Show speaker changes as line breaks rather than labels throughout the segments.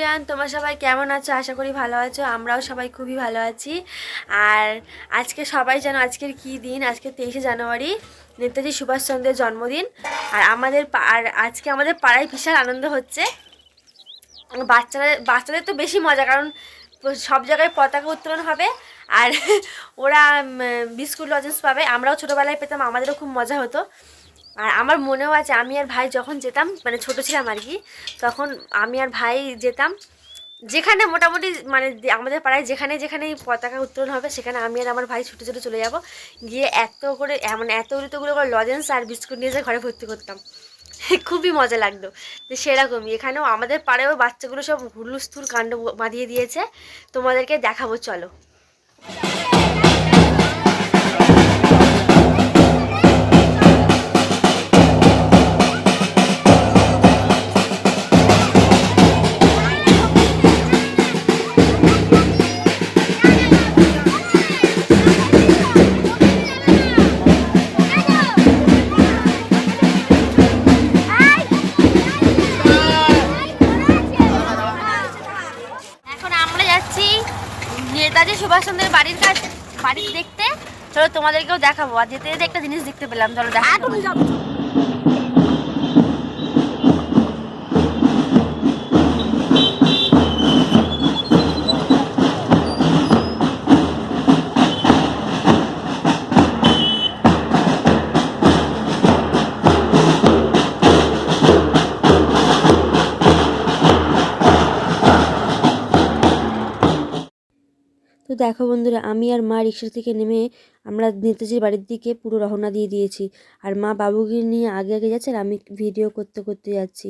Everyone, তোমরা সবাই কেমন আছো? আশা করি ভালো আছো। আমরাও সবাই খুবই ভালো আছি। আর আজকে সবাই জানো আজকের কী দিন। আজকে 23শে জানুয়ারি, নেতাজি সুভাষচন্দ্রের জন্মদিন। আর আজকে আমাদের পাড়ায় বিশাল আনন্দ হচ্ছে। বাচ্চাদের তো বেশি মজা, কারণ সব জায়গায় পতাকা উত্তোলন হবে। আর ওরা বিস্কুট লজেন্স পাবে। আমরাও ছোটোবেলায় পেতাম, আমাদেরও খুব মজা হতো। আর আমার মনেও আছে, আমি আর ভাই যখন যেতাম, মানে ছোটো ছিলাম আর কি, তখন আমি আর ভাই যেতাম যেখানে মোটামুটি মানে আমাদের পাড়ায় যেখানে যেখানে পতাকা উত্তোলন হবে, সেখানে আমি আর আমার ভাই ছুটে ছুটে চলে যাব। গিয়ে এত করে এতগুলো করে লজেন্স আর বিস্কুট নিয়ে ঘরে ভর্তি করতাম। খুবই মজা লাগতো। তো সেরকমই এখানেও আমাদের পাড়ায়ও বাচ্চাগুলো সব হুলুস্থুল কাণ্ড বাঁধিয়ে দিয়েছে। তোমাদেরকে দেখাবো, চলো। নেতাজি সুভাষচন্দ্রের বাড়ি দেখতে। চলো তোমাদেরকেও দেখাবো। আর যেতে যেতে একটা জিনিস দেখতে পেলাম, চলো দেখাবো। তো দেখো বন্ধুরা, আমি আর মা রিক্সা থেকে নেমে আমরা নেতাজির বাড়ির দিকে পুরো রওনা দিয়ে দিয়েছি। আর মা বাবুকে নিয়ে আগে আগে যাচ্ছে, আর আমি ভিডিও করতে করতে যাচ্ছি।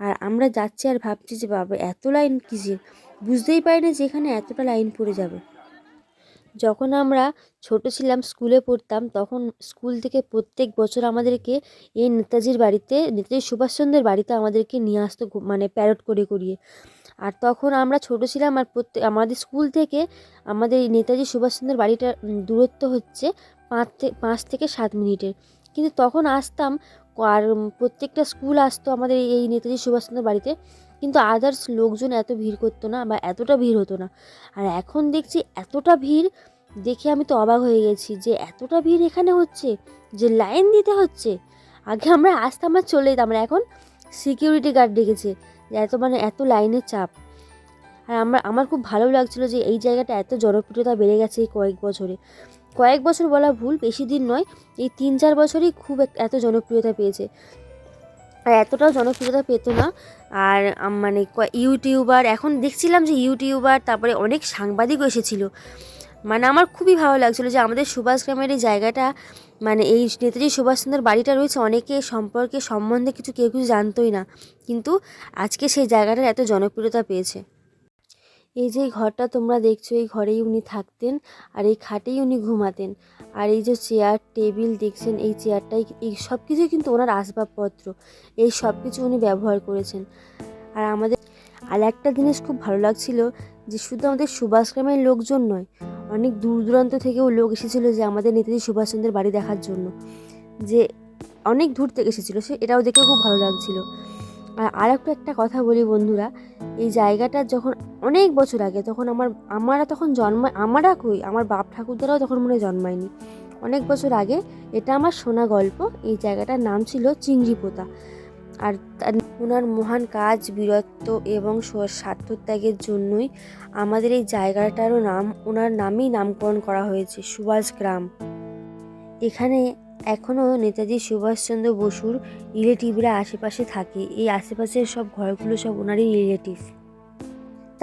আর আমরা যাচ্ছি আর ভাবছি যে বাবা এত লাইন কিসের, বুঝতেই পারি না যে এখানে এতটা লাইন পড়ে যাবে। যখন আমরা ছোট ছিলাম, স্কুলে পড়তাম, তখন স্কুল থেকে প্রত্যেক বছর আমাদেরকে এই নেতাজি সুভাষচন্দ্রের বাড়িতে আমাদেরকে নিয়ে আসতো, মানে প্যারেড করে করিয়ে। আর তখন আমরা ছোট ছিলাম, আর আমাদের স্কুল থেকে আমাদের এই নেতাজি সুভাষচন্দ্রের বাড়িটার দূরত্ব হচ্ছে 5 থেকে 7 মিনিটের। কিন্তু তখন আসতাম, আর প্রত্যেকটা স্কুল আসতো আমাদের এই নেতাজি সুভাষচন্দ্রের বাড়িতে, কিন্তু আদার্স লোকজন এত ভিড় করতো না, বা এতটা ভিড় হতো না। আর এখন দেখছি এতটা ভিড়, দেখে আমি তো অবাক হয়ে গেছি যে এতটা ভিড় এখানে হচ্ছে, যে লাইন দিতে হচ্ছে। আগে আমরা আসতাম আর চলে যেতাম, আমরা এখন সিকিউরিটি গার্ড ডেকেছে, যে এত লাইনের চাপ। আর আমার খুব ভালো লাগছিলো যে এই জায়গাটা এত জনপ্রিয়তা বেড়ে গেছে এই কয়েক বছর বলা ভুল, বেশি দিন নয়, এই 3-4 বছরই খুব এত জনপ্রিয়তা পেয়েছে। আর এতটাও জনপ্রিয়তা পেতো না। আর মানে ইউটিউবার, এখন দেখছিলাম যে ইউটিউবার, তারপরে অনেক সাংবাদিকও এসেছিলো। মানে আমার খুবই ভালো লাগছিলো যে আমাদের সুভাষগ্রামের এই জায়গাটা, মানে এই নেতাজি সুভাষচন্দ্রের বাড়িটা রয়েছে, অনেকে সম্বন্ধে কেউ কিছু জানতোই না, কিন্তু আজকে সেই জায়গাটার এত জনপ্রিয়তা পেয়েছে। এই যে ঘরটা তোমরা দেখছো, এই ঘরেই উনি থাকতেন, আর এই খাটেই উনি ঘুমাতেন। আর এই যে চেয়ার টেবিল দেখছেন, এই চেয়ারটাই, এই সব কিছুই কিন্তু ওনার আসবাবপত্র, এই সব কিছু উনি ব্যবহার করেছেন। আর একটা জিনিস খুব ভালো লাগছিল, যে শুধু আমাদের সুভাষগ্রামের লোকজন নয়, অনেক দূর দূরান্ত থেকেও লোক এসেছিলো যে আমাদের নেতাজি সুভাষচন্দ্রের বাড়ি দেখার জন্য, যে অনেক দূর থেকে এসেছিলো, এটাও দেখে খুব ভালো লাগছিল। আর একটা কথা বলি বন্ধুরা, এই জায়গাটা যখন অনেক বছর আগে, তখন আমার বাপ ঠাকুরদারাও তখন মনে জন্মায়নি, অনেক বছর আগে, এটা আমার শোনা গল্প। এই জায়গাটার নাম ছিল চিংড়িপোতা। আর ওনার মহান কাজ, বীরত্ব এবং স্বার্থত্যাগের জন্যই আমাদের এই জায়গাটারও ওনার নামেই নামকরণ করা হয়েছে, সুভাষগ্রাম। এখানে এখনও নেতাজি সুভাষচন্দ্র বসুর রিলেটিভরা আশেপাশে থাকে। এই আশেপাশের সব ঘরগুলো সব ওনারই রিলেটিভ।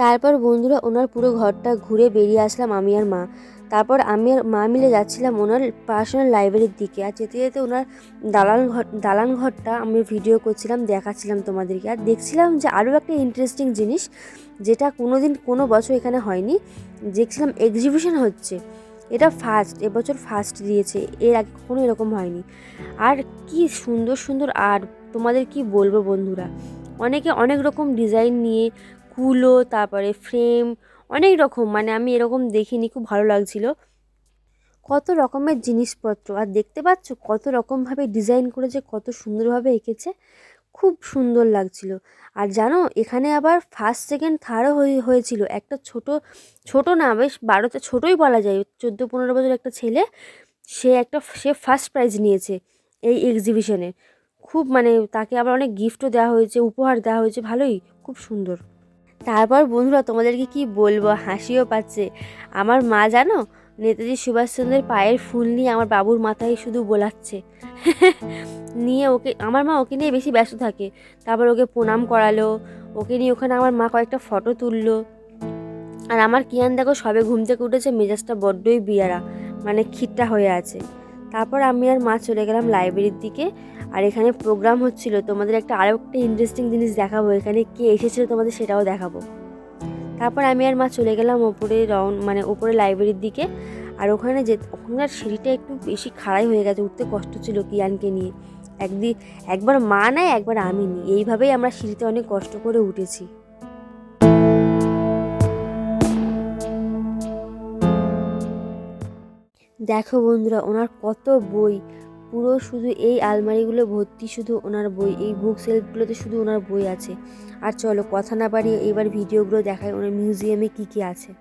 তারপর বন্ধুরা, ওনার পুরো ঘরটা ঘুরে বেরিয়ে আসলাম আমি আর মা। তারপর আমি আর মা মিলে যাচ্ছিলাম ওনার পার্সোনাল লাইব্রেরির দিকে। আর যেতে যেতে ওনার দালান ঘরটা আমি ভিডিও করছিলাম, দেখাচ্ছিলাম তোমাদেরকে। আর দেখছিলাম যে আরও একটা ইন্টারেস্টিং জিনিস, যেটা কোনো বছর এখানে হয়নি, দেখছিলাম এক্সিবিশন হচ্ছে। এটা এবছর ফার্স্ট দিয়েছে, এর আগে কখনো এরকম হয়নি। আর কি সুন্দর সুন্দর আর্ট, তোমাদের কি বলবো বন্ধুরা, অনেকে অনেক রকম ডিজাইন নিয়ে, কুলো, তারপরে ফ্রেম, অনেক রকম, মানে আমি এরকম দেখিনি, খুব ভালো লাগছিল। কত রকমের জিনিসপত্র, আর দেখতে পাচ্ছ কত রকমভাবে ডিজাইন করেছে, কত সুন্দরভাবে এঁকেছে, খুব সুন্দর লাগছিল। আর জানো এখানে আবার ফার্স্ট সেকেন্ড থার্ডও হয়েছিল। একটা ছোট না, বেশ 12টা, ছোটোই বলা যায়, 14-15 বছর একটা ছেলে, সে ফার্স্ট প্রাইজ নিয়েছে এই এক্সিবিশনে। খুব মানে তাকে আবার অনেক গিফটও দেওয়া হয়েছে, উপহার দেওয়া হয়েছে, ভালোই, খুব সুন্দর। তারপর বন্ধুরা তোমাদেরকে কি বলবো, হাসিও পাচ্ছে। আমার মা জানো নেতাজি সুভাষচন্দ্রের পায়ের ফুল নিয়ে আমার বাবুর মাথায় শুধু বোলাচ্ছে নিয়ে আমার মা ওকে নিয়ে বেশি ব্যস্ত থাকে। তারপর ওকে প্রণাম করালো, ওকে নিয়ে ওখানে আমার মা কয়েকটা ফটো তুললো। আর আমার কিয়ান দেখো সবে ঘুম থেকে উঠেছে, মেজাজটা বড্ডই বিয়ারা, মানে খিটটা হয়ে আছে। তারপর আমি আর মা চলে গেলাম লাইব্রেরির দিকে। আর এখানে প্রোগ্রাম হচ্ছিল, তোমাদের আরও একটা ইন্টারেস্টিং জিনিস দেখাবো, এখানে কে এসেছিল তোমাদের সেটাও দেখাবো। তারপর আমি আর মা চলে গেলাম ওপরে লাইব্রেরির দিকে। আর ওখানকার সিঁড়িটা একটু বেশি খাড়াই হয়ে গেছে, উঠতে কষ্ট ছিল কিয়ানকে নিয়ে। একবার মা নেয়, একবার আমি নিই, এইভাবেই আমরা সিঁড়িতে অনেক কষ্ট করে উঠেছি। দেখো বন্ধুরা ওনার কত বই, পুরো শুধু এই আলমারিগুলো ভর্তি শুধু ওনার বই, এই বুক সেলফগুলোতে শুধু ওনার বই আছে। আর চলো কথা না বাড়িয়ে এবার ভিডিওগুলো দেখায় ওনার মিউজিয়ামে কি কি আছে।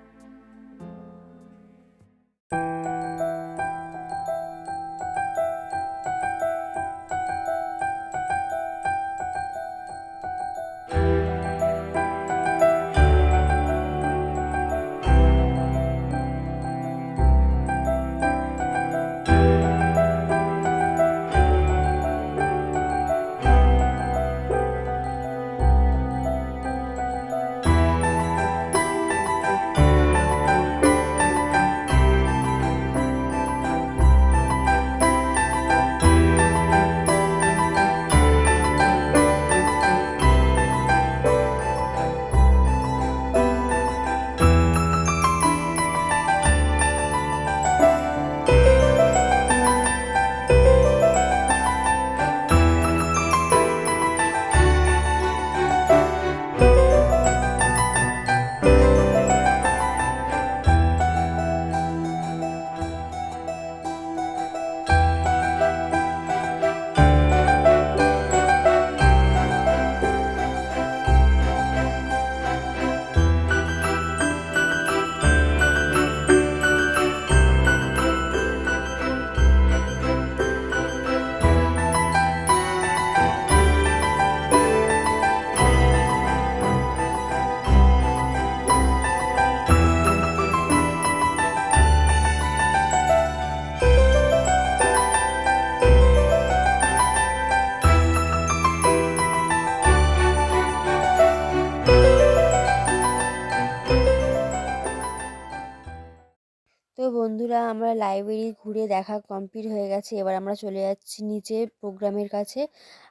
তো বন্ধুরা আমরা লাইব্রেরি ঘুরে দেখা কমপ্লিট হয়ে গেছে, এবার আমরা চলে যাচ্ছি নিচে প্রোগ্রামের কাছে।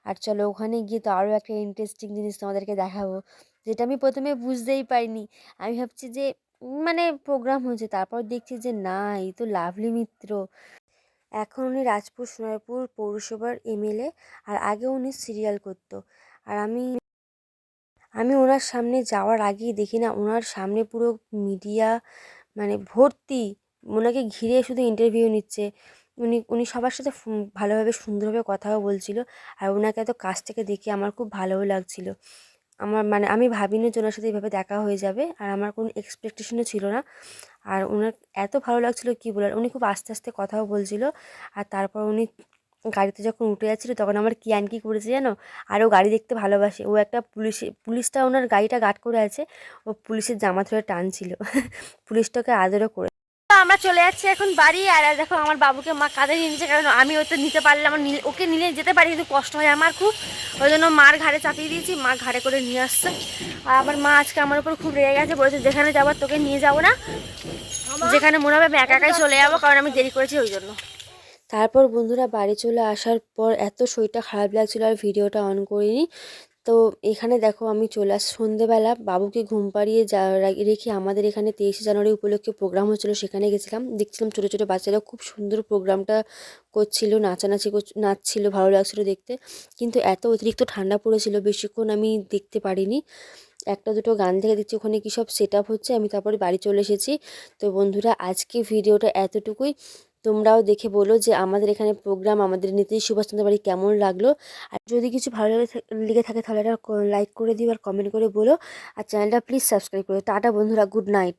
আর চলো ওখানে গিয়ে তো আরও একটা ইন্টারেস্টিং জিনিস তোমাদেরকে দেখাবো, যেটা আমি প্রথমে বুঝতেই পারিনি। আমি ভাবছি যে মানে প্রোগ্রাম হয়েছে, তারপর দেখছি যে না, এই তো লাভলি মিত্র। এখন উনি রাজপুর সোনারপুর পৌরসভার এমএলএ, আর আগে উনি সিরিয়াল করতো। আর আমি ওনার সামনে যাওয়ার আগেই দেখি না ওনার সামনে পুরো মিডিয়া মানে ভর্তি, ওনাকে ঘিরে শুধু ইন্টারভিউ নিচ্ছে। উনি উনি সবার সাথে ভালোভাবে সুন্দরভাবে কথাও বলছিল। আর ওনাকে এত কাছ থেকে দেখে আমার খুব ভালোও লাগছিল। আমি ভাবিনি যে ওনার সাথে এইভাবে দেখা হয়ে যাবে, আর আমার কোনো এক্সপেকটেশনও ছিল না। আর ওনার এত ভালো লাগছিল কি বলার, উনি খুব আস্তে আস্তে কথাও বলছিল। আর তারপর উনি গাড়িতে যখন উঠে যাচ্ছিলো তখন আমার কিয়ান কী করেছে জানো, আর ও গাড়ি দেখতে ভালোবাসে, ও একটা পুলিশটা ওনার গাড়িটা গার্ড করে আছে, ও পুলিশের জামা ধরে টানছিল পুলিশটাকে আদরও করে। আমরা চলে যাচ্ছি এখন বাড়ি। আর দেখো আমার বাবুকে মা কাঁধে নিয়ে নিচ্ছে, কারণ আমি ওই তো নিতে পারলে ওকে নিলে যেতে পারি, কিন্তু কষ্ট হয় আমার খুব, ওই জন্য মার ঘাড়ে চাপিয়ে দিয়েছি, মা ঘাড়ে করে নিয়ে আসছে। আর আমার মা আজকে আমার উপর খুব রেগে গেছে, বলেছে যেখানে যাবো তোকে নিয়ে যাবো না, যেখানে মনে হবে আমি একা একাই চলে যাবো, কারণ আমি দেরি করেছি ওই জন্য। তারপর বন্ধুরা বাড়ি চলে আসার পর এত শরীরটা খারাপ লাগছিলো আর ভিডিওটা অন করিনি। তো এখানে দেখো আমি চলে আসি সন্ধেবেলা, বাবুকে ঘুম পাড়িয়ে রেখে আমাদের এখানে 23শে জানুয়ারি উপলক্ষে প্রোগ্রাম হচ্ছিলো, সেখানে গেছিলাম। দেখছিলাম ছোটো ছোটো বাচ্চারা খুব সুন্দর প্রোগ্রামটা করছিল, নাচছিল, ভালো লাগছিলো দেখতে। কিন্তু এত অতিরিক্ত ঠান্ডা পড়েছিল, বেশিক্ষণ আমি দেখতে পারিনি। একটা দুটো গান থেকে দিচ্ছি, ওখানে কী সব সেট আপ হচ্ছে, আমি তারপরে বাড়ি চলে এসেছি। তো বন্ধুরা আজকে ভিডিওটা এতটুকুই। তোমরাও দেখে বলো যে আমাদের এখানে প্রোগ্রাম, আমাদের নেতাজি সুভাষচন্দ্র বাড়ি কেমন লাগলো। আর যদি কিছু ভালো লেগে থাকে তাহলে একটা লাইক করে দিও আর কমেন্ট করে বলো। আর চ্যানেলটা প্লিজ সাবস্ক্রাইব করো। টাটা বন্ধুরা, গুড নাইট।